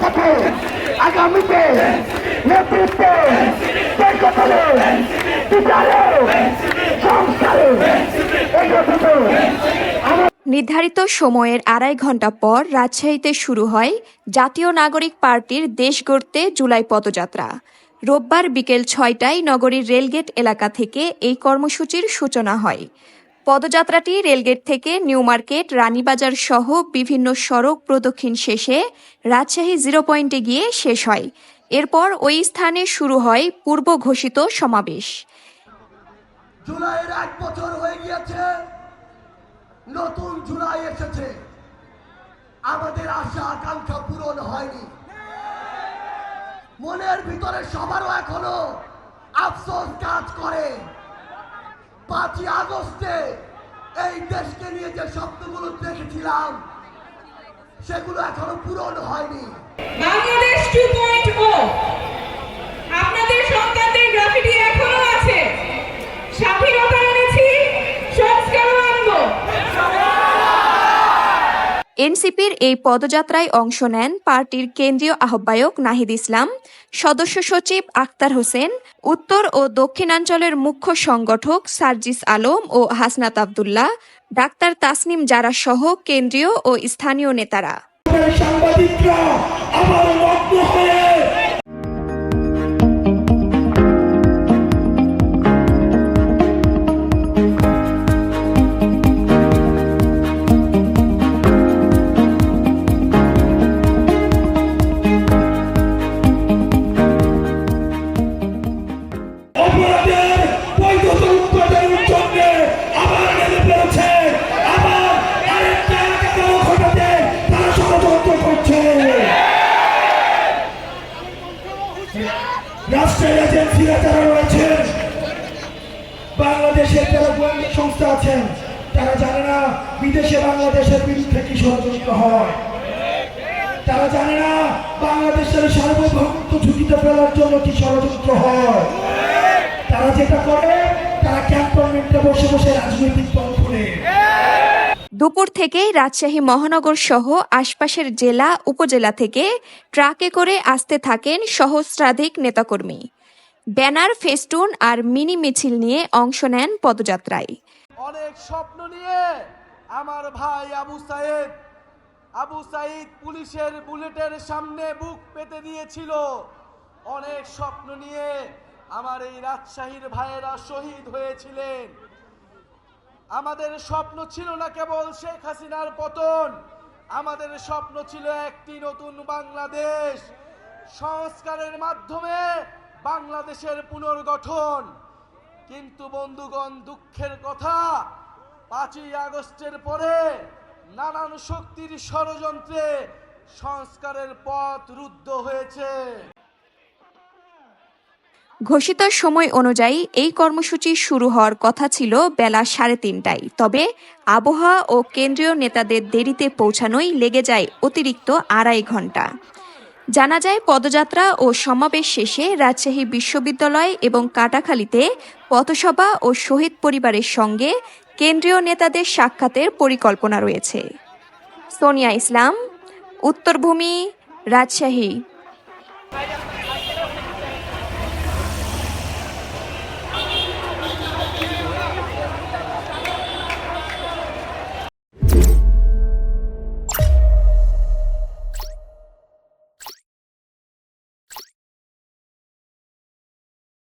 পথে আগামীতে নেতৃত্বে দীর্ঘতলে বিচারে সংস্কারে এগোতে নির্ধারিত সময়ের ২.৫ ঘণ্টা পর রাজশাহীতে শুরু হয় জাতীয় নাগরিক পার্টির দেশ গড়তে জুলাই পদযাত্রা। রোববার বিকেল ৬টায় নগরীর রেলগেট এলাকা থেকে এই কর্মসূচির সূচনা হয়। পদযাত্রাটি রেলগেট থেকে নিউ মার্কেট, রানীবাজার সহ বিভিন্ন সড়ক প্রদক্ষিণ শেষে রাজশাহী 0 পয়েন্টে গিয়ে শেষ হয়। এরপর ওই স্থানে শুরু হয় পূর্ব ঘোষিত সমাবেশ। জুলাইয়ের ১ বছর হয়ে গিয়েছে, নতুন জুলাই এসেছে, আমাদের আশা আকাঙ্ক্ষা পূরণ হয়নি। মনের ভিতরে সবারও এখনো আফসোস কাজ করে। ৫ই আগস্টে এই দেশকে নিয়ে যে স্বপ্নগুলো দেখেছিলাম সেগুলো এখনো পূরণ হয়নি। বাংলাদেশ 2.0, আপনাদের সন্তানদের গ্রাফিটি এখনো আছে। স্বাধীনতা এনেছি, সংস্কারও আনবো। এনসিপির এই পদযাত্রায় অংশ নেন পার্টির কেন্দ্রীয় আহ্বায়ক নাহিদ ইসলাম, সদস্য সচিব আক্তার হোসেন, উত্তর ও দক্ষিণাঞ্চলের মুখ্য সংগঠক সার্জিস আলম ও হাসনাত আব্দুল্লাহ, ডাক্তার তাসনিম জারা সহ কেন্দ্রীয় ও স্থানীয় নেতারা। সাংবাদিকরা আবার মগ্ন হয়ে রাষ্ট্রের এজেন্সিরা যারা রয়েছেন, বাংলাদেশের যারা গোয়েন্দা সংস্থা আছেন, তারা জানে না বিদেশে বাংলাদেশের বিরুদ্ধে কি ষড়যন্ত্র হয়। তারা জানে না বাংলাদেশের সার্বভৌমত্ব ঝুঁকিতে ফেলার জন্য কি ষড়যন্ত্র হয়। তারা যেটা করে, তারা ক্যান্টনমেন্টে বসে বসে রাজনৈতিক দল খোলে। দুপুর থেকেই রাজশাহী মহানগর সহ আশপাশের জেলা উপজেলা থেকে ট্রাকে করে আসতে থাকেন সহস্রাধিক নেতাকর্মী। ব্যানার, ফেস্টুন আর মিনি মিছিল নিয়ে অংশ নেন পদযাত্রায়। অনেক স্বপ্ন নিয়ে আমার ভাই আবু সাইদ পুলিশের বুলেটের সামনে বুক পেতে দিয়েছিল। অনেক স্বপ্ন নিয়ে আমার এই রাজশাহীর ভাইয়েরা শহীদ হয়েছিলেন। আমাদের স্বপ্ন ছিল না কেবল শেখ হাসিনার পতন, আমাদের স্বপ্ন ছিল একটি নতুন বাংলাদেশ, সংস্কারের মাধ্যমে বাংলাদেশের পুনর্গঠন। কিন্তু বন্ধুগণ, দুঃখের কথা, ৫ই আগস্টের পরে নানান শক্তির ষড়যন্ত্রে সংস্কারের পথ রুদ্ধ হয়েছে। ঘোষিত সময় অনুযায়ী এই কর্মসূচি শুরু হওয়ার কথা ছিল বেলা ৩:৩০টায়। তবে আবহাওয়া ও কেন্দ্রীয় নেতাদের দেরিতে পৌঁছানোয় লেগে যায় অতিরিক্ত ২.৫ ঘণ্টা। জানা যায়, পদযাত্রা ও সমাবেশ শেষে রাজশাহী বিশ্ববিদ্যালয় এবং কাটাখালীতে পথসভা ও শহীদ পরিবারের সঙ্গে কেন্দ্রীয় নেতাদের সাক্ষাতের পরিকল্পনা রয়েছে। সোনিয়া ইসলাম, উত্তরভূমি, রাজশাহী।